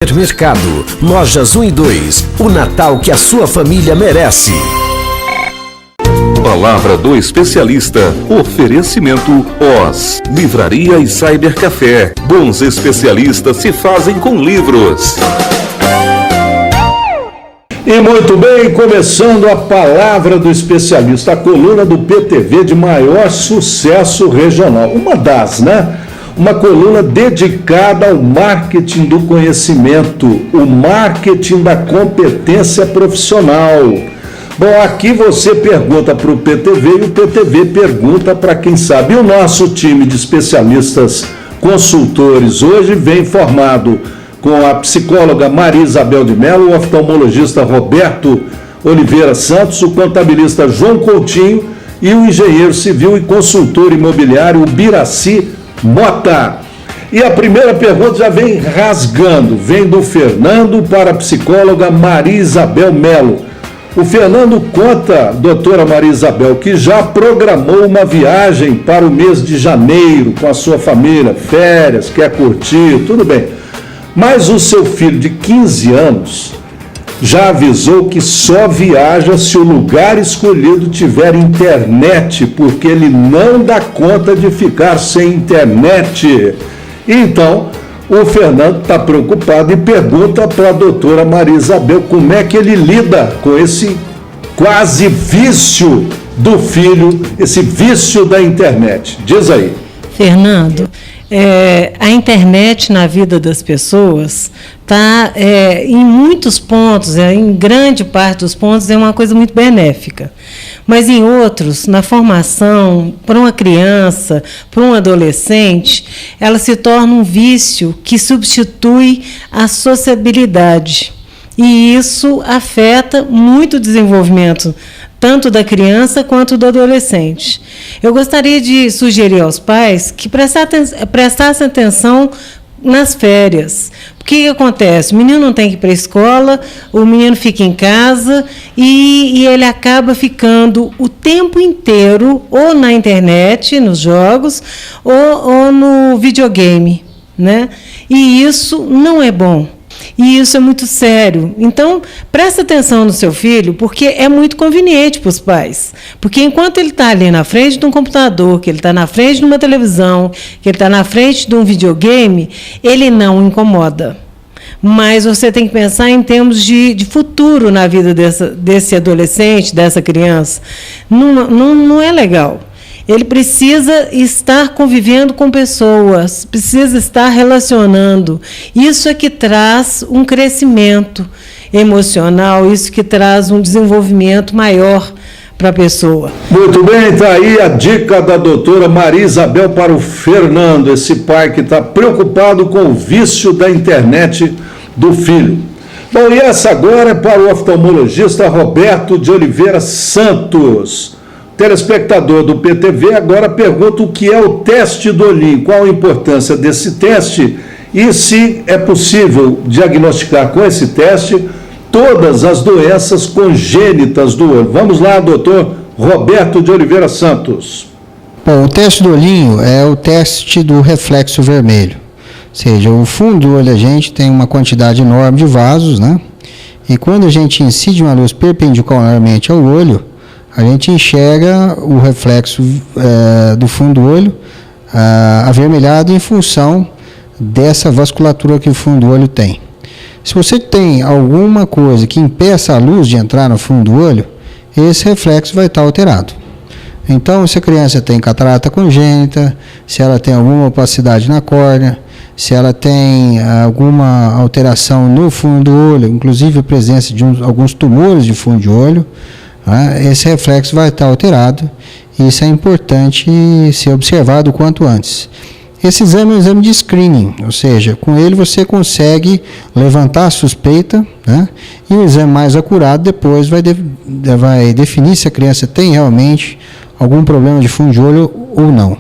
Mercado, lojas 1 e 2, o Natal que a sua família merece. Palavra do especialista. Oferecimento OS, Livraria e Cybercafé. Bons especialistas se fazem com livros. E muito bem, começando a Palavra do Especialista, a coluna do PTV de maior sucesso regional. Uma das, né? Uma coluna dedicada ao marketing do conhecimento, o marketing da competência profissional. Bom, aqui você pergunta para o PTV e o PTV pergunta para quem sabe. E o nosso time de especialistas consultores hoje vem formado com a psicóloga Maria Isabel de Mello, o oftalmologista Roberto Oliveira Santos, o contabilista João Coutinho e o engenheiro civil e consultor imobiliário Biraci Mota. E a primeira pergunta já vem rasgando, vem do Fernando para a psicóloga Maria Isabel Mello. O Fernando conta, doutora Maria Isabel, que já programou uma viagem para o mês de janeiro com a sua família, férias, quer curtir, tudo bem. Mas o seu filho de 15 anos já avisou que só viaja se o lugar escolhido tiver internet, porque ele não dá conta de ficar sem internet. Então, o Fernando está preocupado e pergunta para a doutora Maria Isabel como é que ele lida com esse quase vício do filho, esse vício da internet. Diz aí. Fernando, a internet na vida das pessoas está, em muitos pontos, em grande parte dos pontos, é uma coisa muito benéfica. Mas em outros, na formação, para uma criança, para um adolescente, ela se torna um vício que substitui a sociabilidade. E isso afeta muito o desenvolvimento tanto da criança quanto do adolescente. Eu gostaria de sugerir aos pais que prestassem atenção nas férias. O que acontece? O menino não tem que ir para a escola, o menino fica em casa e ele acaba ficando o tempo inteiro ou na internet, nos jogos, ou no videogame, né? E isso não é bom. E isso é muito sério. Então, presta atenção no seu filho, porque é muito conveniente para os pais. Porque enquanto ele está ali na frente de um computador, que ele está na frente de uma televisão, que ele está na frente de um videogame, ele não incomoda. Mas você tem que pensar em termos de futuro na vida desse adolescente, dessa criança. Não é legal. Ele precisa estar convivendo com pessoas, precisa estar relacionando. Isso é que traz um crescimento emocional, isso que traz um desenvolvimento maior para a pessoa. Muito bem, está aí a dica da doutora Maria Isabel para o Fernando, esse pai que está preocupado com o vício da internet do filho. Bom, e essa agora é para o oftalmologista Roberto de Oliveira Santos. Telespectador do PTV agora pergunta o que é o teste do olhinho, qual a importância desse teste e se é possível diagnosticar com esse teste todas as doenças congênitas do olho. Vamos lá, doutor Roberto de Oliveira Santos. Bom, o teste do olhinho é o teste do reflexo vermelho, ou seja, o fundo do olho da gente tem uma quantidade enorme de vasos, né? E quando a gente incide uma luz perpendicularmente ao olho, a gente enxerga o reflexo do fundo do olho avermelhado em função dessa vasculatura que o fundo do olho tem. Se você tem alguma coisa que impeça a luz de entrar no fundo do olho, esse reflexo vai estar alterado. Então, se a criança tem catarata congênita, se ela tem alguma opacidade na córnea, se ela tem alguma alteração no fundo do olho, inclusive a presença de alguns tumores de fundo de olho, esse reflexo vai estar alterado e isso é importante ser observado o quanto antes. Esse exame é um exame de screening, ou seja, com ele você consegue levantar a suspeita, né? E um exame mais acurado depois vai definir se a criança tem realmente algum problema de fundo de olho ou não.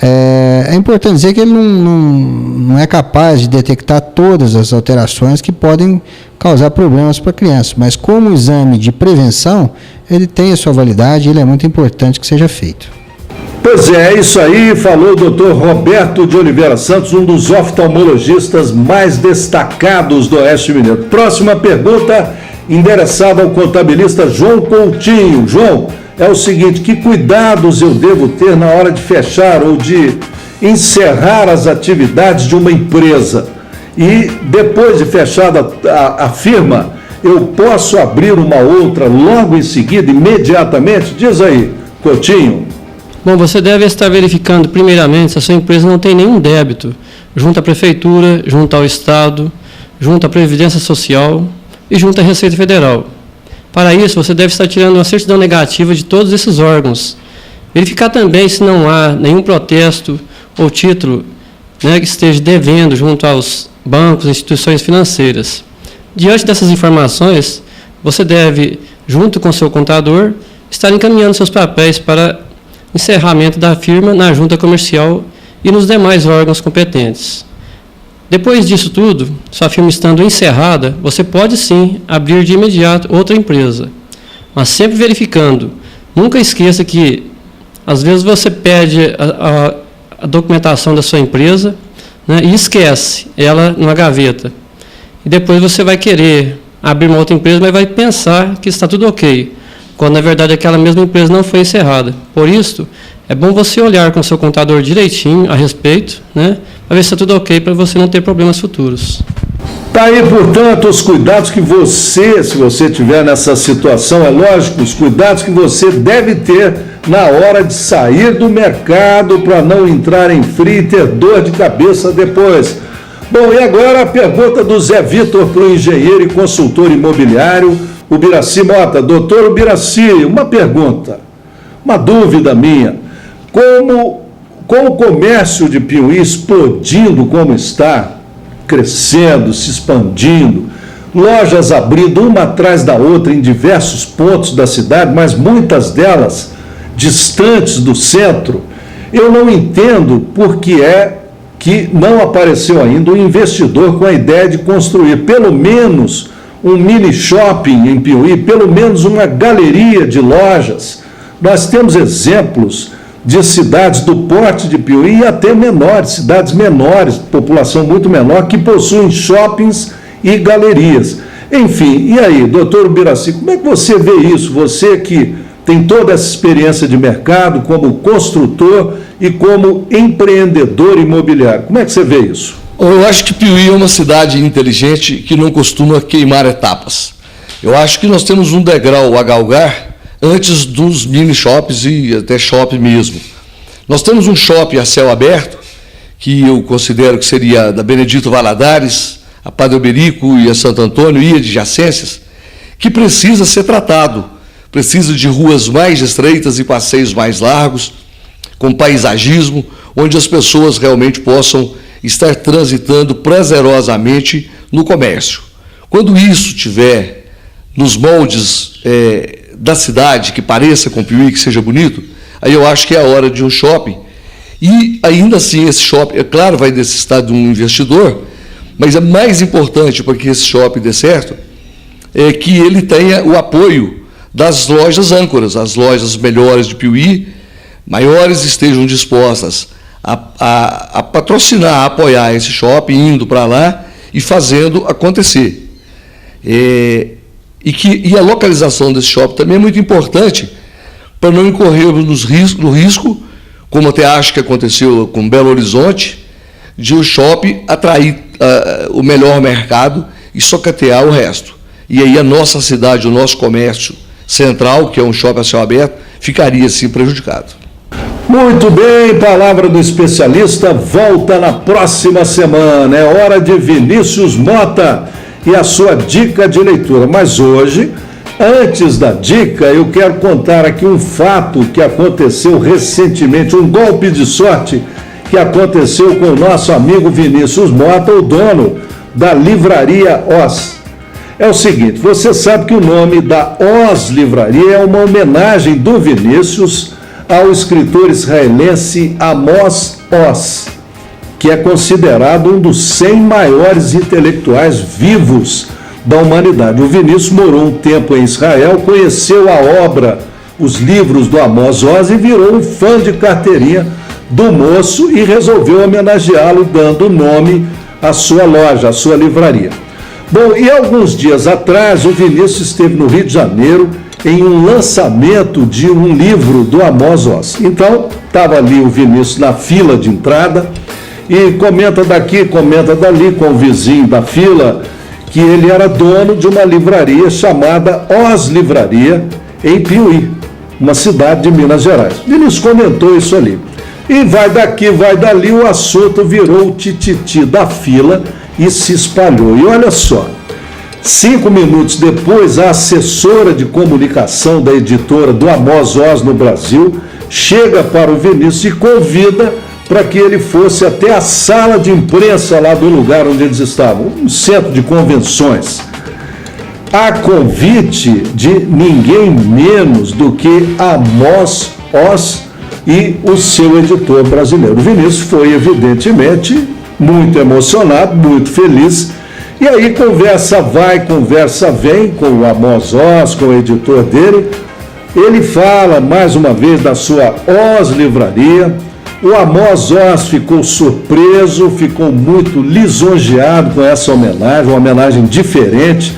É importante dizer que ele não é capaz de detectar todas as alterações que podem causar problemas para a criança, mas como exame de prevenção, ele tem a sua validade e ele é muito importante que seja feito. Pois é isso aí, falou o doutor Roberto de Oliveira Santos, um dos oftalmologistas mais destacados do Oeste Mineiro. Próxima pergunta, endereçada ao contabilista João Coutinho. João, é o seguinte, que cuidados eu devo ter na hora de fechar ou de encerrar as atividades de uma empresa? E depois de fechada a firma, eu posso abrir uma outra logo em seguida, imediatamente? Diz aí, Coutinho. Bom, você deve estar verificando primeiramente se a sua empresa não tem nenhum débito junto à Prefeitura, junto ao Estado, junto à Previdência Social e junto à Receita Federal. Para isso, você deve estar tirando uma certidão negativa de todos esses órgãos. Verificar também se não há nenhum protesto ou título, né, que esteja devendo junto aos bancos e instituições financeiras. Diante dessas informações, você deve, junto com seu contador, estar encaminhando seus papéis para encerramento da firma na junta comercial e nos demais órgãos competentes. Depois disso tudo, sua firma estando encerrada, você pode sim abrir de imediato outra empresa, mas sempre verificando. Nunca esqueça que, às vezes, você pede a documentação da sua empresa, né, e esquece ela numa gaveta. E depois você vai querer abrir uma outra empresa, mas vai pensar que está tudo ok, quando na verdade aquela mesma empresa não foi encerrada. Por isso, é bom você olhar com o seu contador direitinho a respeito, né, para ver se está tudo ok, para você não ter problemas futuros. Tá aí, portanto, os cuidados que você, se você estiver nessa situação, é lógico, os cuidados que você deve ter na hora de sair do mercado para não entrar em frio e ter dor de cabeça depois. Bom, e agora a pergunta do Zé Vitor para o engenheiro e consultor imobiliário, Ubiraci Mota. Doutor Ubiraci, uma pergunta, uma dúvida minha. Com o comércio de Piuí explodindo como está, crescendo, se expandindo, lojas abrindo uma atrás da outra em diversos pontos da cidade, mas muitas delas distantes do centro, eu não entendo por que é que não apareceu ainda um investidor com a ideia de construir pelo menos um mini shopping em Piuí, pelo menos uma galeria de lojas. Nós temos exemplos de cidades do porte de Piuí e até menores, cidades menores, população muito menor, que possuem shoppings e galerias. Enfim, e aí, doutor Ubiraci, como é que você vê isso? Você que tem toda essa experiência de mercado como construtor e como empreendedor imobiliário. Como é que você vê isso? Eu acho que Piuí é uma cidade inteligente que não costuma queimar etapas. Eu acho que nós temos um degrau a galgar antes dos mini shops e até shopping mesmo. Nós temos um shopping a céu aberto, que eu considero que seria da Benedito Valadares, a Padre Alberico e a Santo Antônio e adjacências, que precisa ser tratado. Precisa de ruas mais estreitas e passeios mais largos, com paisagismo, onde as pessoas realmente possam estar transitando prazerosamente no comércio. Quando isso tiver nos moldes da cidade, que pareça com Piuí, que seja bonito, aí eu acho que é a hora de um shopping. E ainda assim esse shopping, é claro, vai necessitar de um investidor, mas é mais importante para que esse shopping dê certo, é que ele tenha o apoio das lojas âncoras, as lojas melhores de Piuí, maiores, estejam dispostas a patrocinar, a apoiar esse shopping, indo para lá e fazendo acontecer. E a localização desse shopping também é muito importante para não incorrermos no risco, como até acho que aconteceu com Belo Horizonte, de o shopping atrair o melhor mercado e socatear o resto. E aí a nossa cidade, o nosso comércio central, que é um shopping a céu aberto, ficaria assim prejudicado. Muito bem, palavra do especialista volta na próxima semana. É hora de Vinícius Mota e a sua dica de leitura. Mas hoje, antes da dica, eu quero contar aqui um fato que aconteceu recentemente, um golpe de sorte que aconteceu com o nosso amigo Vinícius Mota, o dono da livraria Oz. É o seguinte, você sabe que o nome da Oz Livraria é uma homenagem do Vinícius ao escritor israelense Amos Oz, que é considerado um dos 100 maiores intelectuais vivos da humanidade. O Vinícius morou um tempo em Israel, conheceu a obra os livros do Amos Oz e virou um fã de carteirinha do moço e resolveu homenageá-lo dando nome à sua loja, à sua livraria. Bom, e alguns dias atrás o Vinícius esteve no Rio de Janeiro em um lançamento de um livro do Amos Oz. Então, estava ali o Vinícius na fila de entrada e comenta daqui, comenta dali com o vizinho da fila que ele era dono de uma livraria chamada Oz Livraria em Piuí, uma cidade de Minas Gerais. Vinícius comentou isso ali. E vai daqui, vai dali, o assunto virou o tititi da fila e se espalhou. E olha só, 5 minutos depois, a assessora de comunicação da editora do Amos Oz no Brasil chega para o Vinícius e convida para que ele fosse até a sala de imprensa lá do lugar onde eles estavam, um centro de convenções, a convite de ninguém menos do que Amos Oz e o seu editor brasileiro. O Vinícius foi, evidentemente, muito emocionado, muito feliz. E aí conversa vai, conversa vem com o Amos Oz, com o editor dele. Ele fala mais uma vez da sua Oz Livraria. O Amos Oz ficou surpreso, ficou muito lisonjeado com essa homenagem, uma homenagem diferente,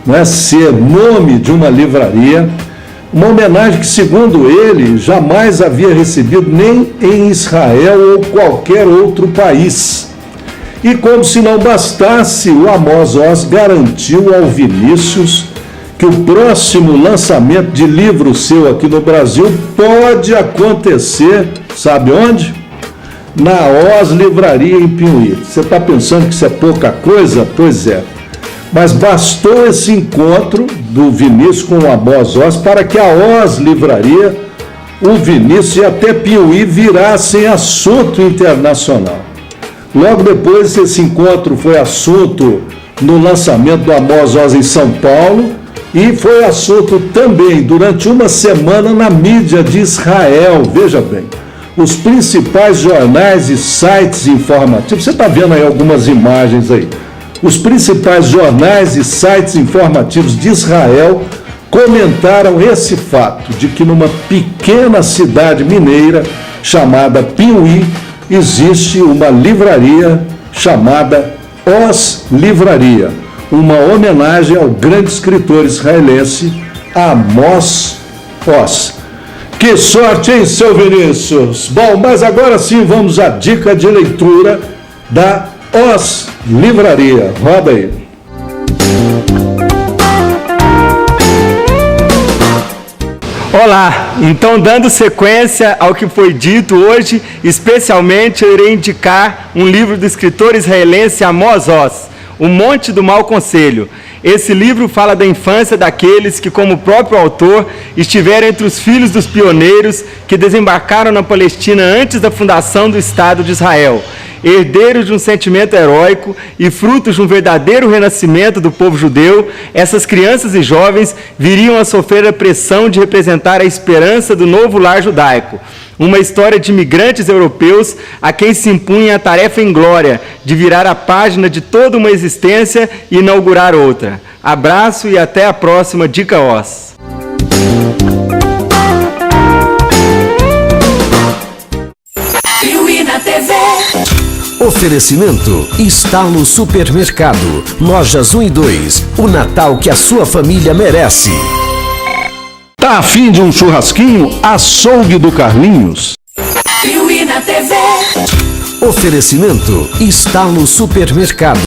não é? Ser nome de uma livraria. Uma homenagem que, segundo ele, jamais havia recebido nem em Israel ou qualquer outro país. E como se não bastasse, o Amos Oz garantiu ao Vinícius que o próximo lançamento de livro seu aqui no Brasil pode acontecer, sabe onde? Na Oz Livraria em Piuí. Você está pensando que isso é pouca coisa? Pois é. Mas bastou esse encontro do Vinícius com o Amos Oz para que a Oz Livraria, o Vinícius e até Piuí virassem assunto internacional. Logo depois, esse encontro foi assunto no lançamento do Amos Oz em São Paulo e foi assunto também durante uma semana na mídia de Israel. Veja bem, os principais jornais e sites informativos, você está vendo aí algumas imagens aí, os principais jornais e sites informativos de Israel comentaram esse fato de que numa pequena cidade mineira chamada Piuí existe uma livraria chamada Oz Livraria, uma homenagem ao grande escritor israelense Amos Oz. Que sorte, hein, seu Vinícius? Bom, mas agora sim vamos à dica de leitura da Oz Livraria. Roda aí. Olá, então dando sequência ao que foi dito hoje, especialmente eu irei indicar um livro do escritor israelense Amos Oz, O Monte do Mau Conselho. Esse livro fala da infância daqueles que, como o próprio autor, estiveram entre os filhos dos pioneiros que desembarcaram na Palestina antes da fundação do Estado de Israel, herdeiros de um sentimento heróico e frutos de um verdadeiro renascimento do povo judeu. Essas crianças e jovens viriam a sofrer a pressão de representar a esperança do novo lar judaico. Uma história de imigrantes europeus a quem se impunha a tarefa inglória de virar a página de toda uma existência e inaugurar outra. Abraço e até a próxima Dica Oz. Piuí na TV. Oferecimento Estalo Supermercado, Lojas 1 e 2, o Natal que a sua família merece. Tá a fim de um churrasquinho? Açougue do Carlinhos. Piuí na TV. Oferecimento Estalo Supermercado.